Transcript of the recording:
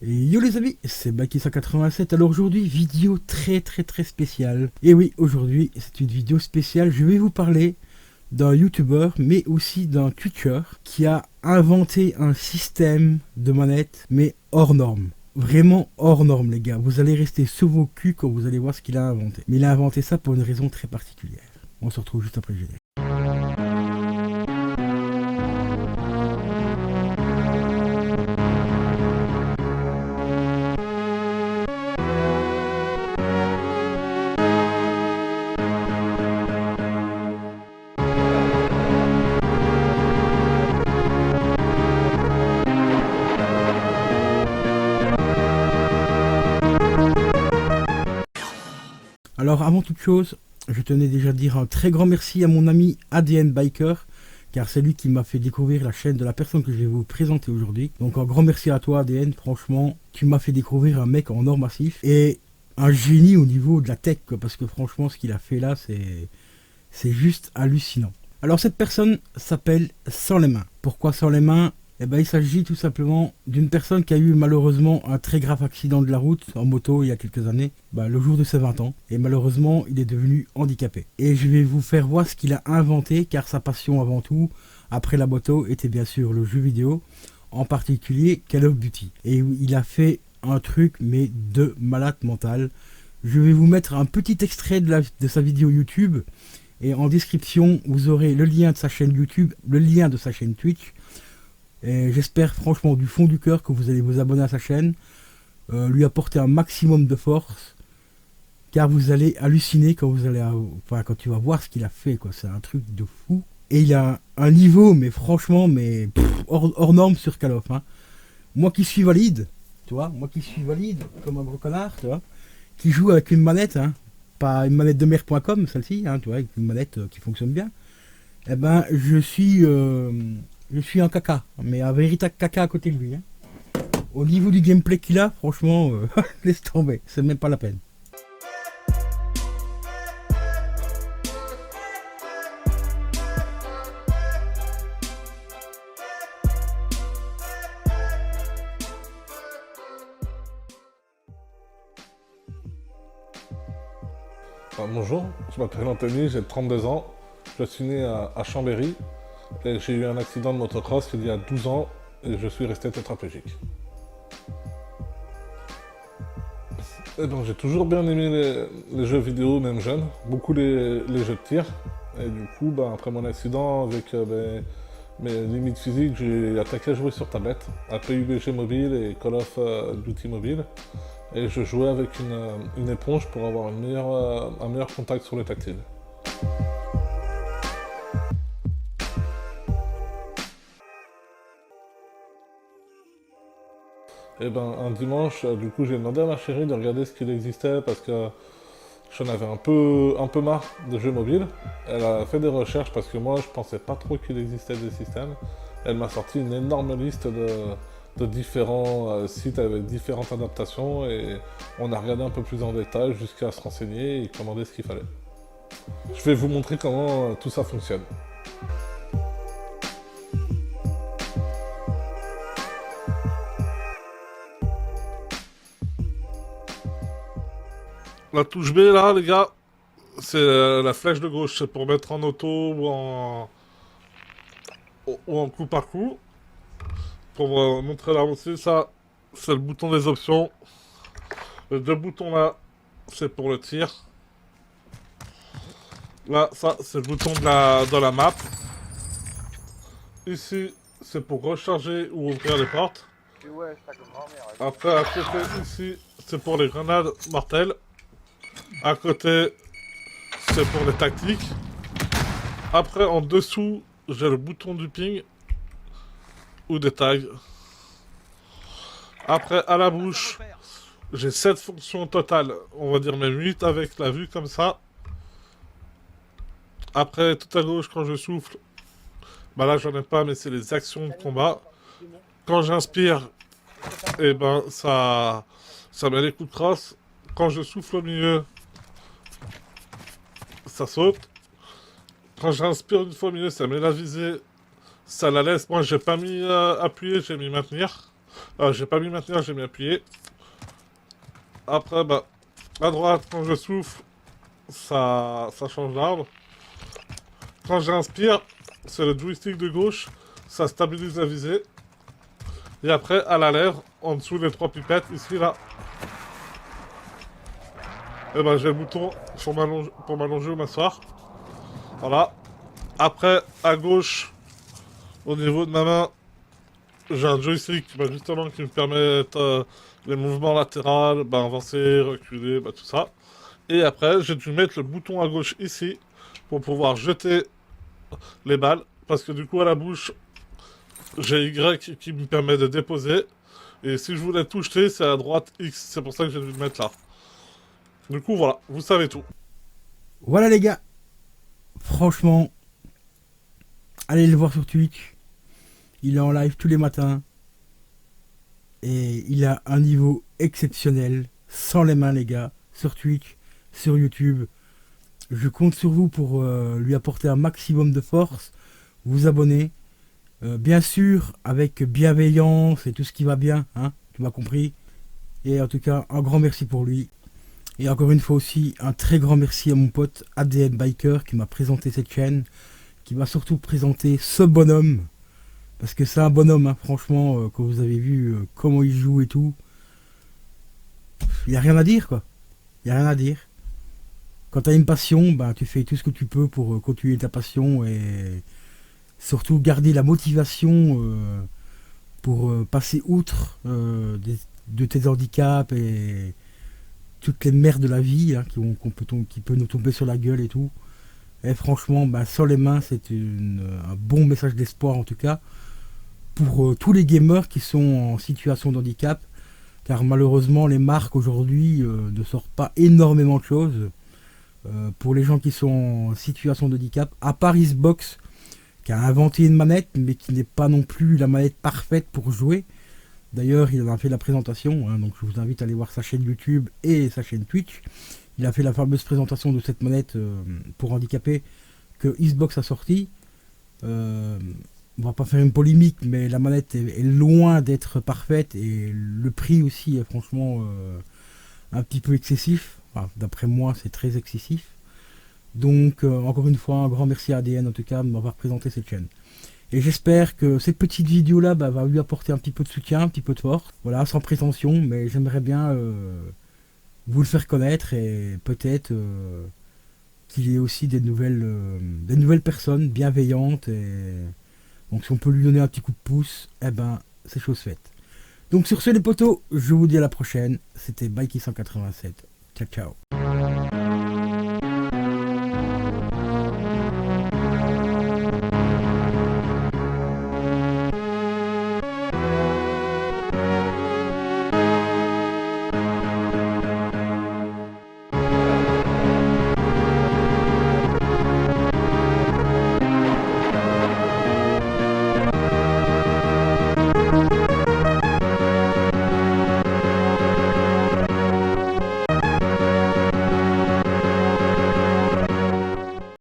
Et yo les amis, c'est Baki187. Alors aujourd'hui, vidéo très spéciale. Et oui, aujourd'hui, c'est une vidéo spéciale. Je vais vous parler d'un YouTuber, mais aussi d'un Twitcher qui a inventé un système de manette, mais hors norme. Vraiment hors norme, les gars. Vous allez rester sous vos culs quand vous allez voir ce qu'il a inventé. Mais il a inventé ça pour une raison très particulière. On se retrouve juste après le générique. Alors avant toute chose, je tenais déjà à dire un très grand merci à mon ami ADN Biker, car c'est lui qui m'a fait découvrir la chaîne de la personne que je vais vous présenter aujourd'hui. Donc un grand merci à toi ADN, franchement, tu m'as fait découvrir un mec en or massif et un génie au niveau de la tech, quoi, parce que franchement ce qu'il a fait là, c'est juste hallucinant. Alors cette personne s'appelle Sans les mains. Pourquoi Sans les mains? Eh ben, il s'agit tout simplement d'une personne qui a eu malheureusement un très grave accident de la route en moto il y a quelques années, le jour de ses 20 ans. Et malheureusement, il est devenu handicapé. Et je vais vous faire voir ce qu'il a inventé, car sa passion avant tout, après la moto, était bien sûr le jeu vidéo, en particulier Call of Duty. Et il a fait un truc, mais de malade mental. Je vais vous mettre un petit extrait de sa vidéo YouTube. Et en description, vous aurez le lien de sa chaîne YouTube, le lien de sa chaîne Twitch. Et j'espère franchement du fond du cœur que vous allez vous abonner à sa chaîne, lui apporter un maximum de force, car vous allez halluciner quand quand tu vas voir ce qu'il a fait, quoi. C'est un truc de fou. Et il a un niveau, mais franchement, hors norme sur Call of. Hein. Moi qui suis valide, tu vois, comme un gros connard, tu vois, qui joue avec une manette, hein, pas une manette de mer.com, celle-ci, hein, tu vois, avec une manette qui fonctionne bien. Eh ben, je suis un caca, mais un véritable caca à côté de lui. Hein. Au niveau du gameplay qu'il a, franchement, laisse tomber, c'est même pas la peine. Bonjour, je m'appelle Anthony, j'ai 32 ans, je suis né à Chambéry et j'ai eu un accident de motocross il y a 12 ans et je suis resté tétraplégique. Et donc j'ai toujours bien aimé les jeux vidéo, même jeune, beaucoup les jeux de tir. Et du coup, après mon accident, avec mes limites physiques, j'ai attaqué à jouer sur tablette, à PUBG mobile et Call of Duty mobile. Et je jouais avec une éponge pour avoir un meilleur contact sur le tactile. Et un dimanche, du coup, j'ai demandé à ma chérie de regarder ce qu'il existait parce que j'en avais un peu marre des jeux mobiles. Elle a fait des recherches parce que moi, je pensais pas trop qu'il existait des systèmes. Elle m'a sorti une énorme liste de différents sites avec différentes adaptations et on a regardé un peu plus en détail jusqu'à se renseigner et commander ce qu'il fallait. Je vais vous montrer comment tout ça fonctionne. La touche B là les gars, c'est la flèche de gauche, c'est pour mettre en auto ou en coup par coup. Pour montrer l'avancée, ça c'est le bouton des options. Les deux boutons là, c'est pour le tir. Là, ça c'est le bouton de la map. Ici, c'est pour recharger ou ouvrir les portes. Après, à côté ici, c'est pour les grenades mortelles. À côté, c'est pour les tactiques. Après, en dessous, j'ai le bouton du ping ou des tags. Après, à la bouche, j'ai 7 fonctions totales. On va dire même 8 avec la vue comme ça. Après, tout à gauche, quand je souffle, là, j'en ai pas, mais c'est les actions de combat. Quand j'inspire, ça met les coups de crosse. Quand je souffle au milieu, ça saute. Quand j'inspire une fois au milieu, ça met la visée, ça la laisse. Moi, j'ai pas mis appuyer, j'ai mis maintenir. J'ai pas mis maintenir, j'ai mis appuyer. Après, bah, à droite, quand je souffle, ça change d'arbre. Quand j'inspire, c'est le joystick de gauche, ça stabilise la visée. Et après, à la lèvre, en dessous des 3 pipettes, ici, là. Et ben, j'ai le bouton pour m'allonger ou m'asseoir. Voilà. Après, à gauche, au niveau de ma main, j'ai un joystick justement qui me permet les mouvements latéraux, avancer, reculer, tout ça. Et après, j'ai dû mettre le bouton à gauche ici pour pouvoir jeter les balles. Parce que du coup, à la bouche, j'ai Y qui me permet de déposer. Et si je voulais tout jeter, c'est à droite X. C'est pour ça que j'ai dû le mettre là. Du coup, voilà, vous savez tout. Voilà les gars. Franchement, allez le voir sur Twitch. Il est en live tous les matins. Et il a un niveau exceptionnel. Sans les mains les gars. Sur Twitch, sur YouTube. Je compte sur vous pour lui apporter un maximum de force. Vous abonner. Bien sûr, avec bienveillance et tout ce qui va bien. Hein, tu m'as compris. Et en tout cas, un grand merci pour lui. Et encore une fois aussi, un très grand merci à mon pote ADN Biker qui m'a présenté cette chaîne. Qui m'a surtout présenté ce bonhomme. Parce que c'est un bonhomme, hein, franchement, quand vous avez vu comment il joue et tout. Il n'y a rien à dire, quoi. Il n'y a rien à dire. Quand tu as une passion, tu fais tout ce que tu peux pour continuer ta passion et surtout garder la motivation pour passer outre de tes handicaps et toutes les merdes de la vie hein, qui peut nous tomber sur la gueule et tout. Et franchement, sans les mains, c'est un bon message d'espoir en tout cas pour tous les gamers qui sont en situation de handicap, car malheureusement les marques aujourd'hui ne sortent pas énormément de choses pour les gens qui sont en situation de handicap, à part Xbox qui a inventé une manette mais qui n'est pas non plus la manette parfaite pour jouer. D'ailleurs il en a fait la présentation, hein, donc je vous invite à aller voir sa chaîne YouTube et sa chaîne Twitch. Il a fait la fameuse présentation de cette manette pour handicapés que Xbox a sorti. On va pas faire une polémique, mais la manette est loin d'être parfaite et le prix aussi est franchement un petit peu excessif. Enfin, d'après moi, c'est très excessif. Donc, encore une fois, un grand merci à ADN en tout cas de m'avoir présenté cette chaîne. Et j'espère que cette petite vidéo là va lui apporter un petit peu de soutien, un petit peu de force. Voilà, sans prétention, mais j'aimerais bien vous le faire connaître et peut-être qu'il y ait aussi des nouvelles personnes bienveillantes. Et donc si on peut lui donner un petit coup de pouce, c'est chose faite. Donc sur ce les potos, je vous dis à la prochaine. C'était Bikey187. Ciao ciao.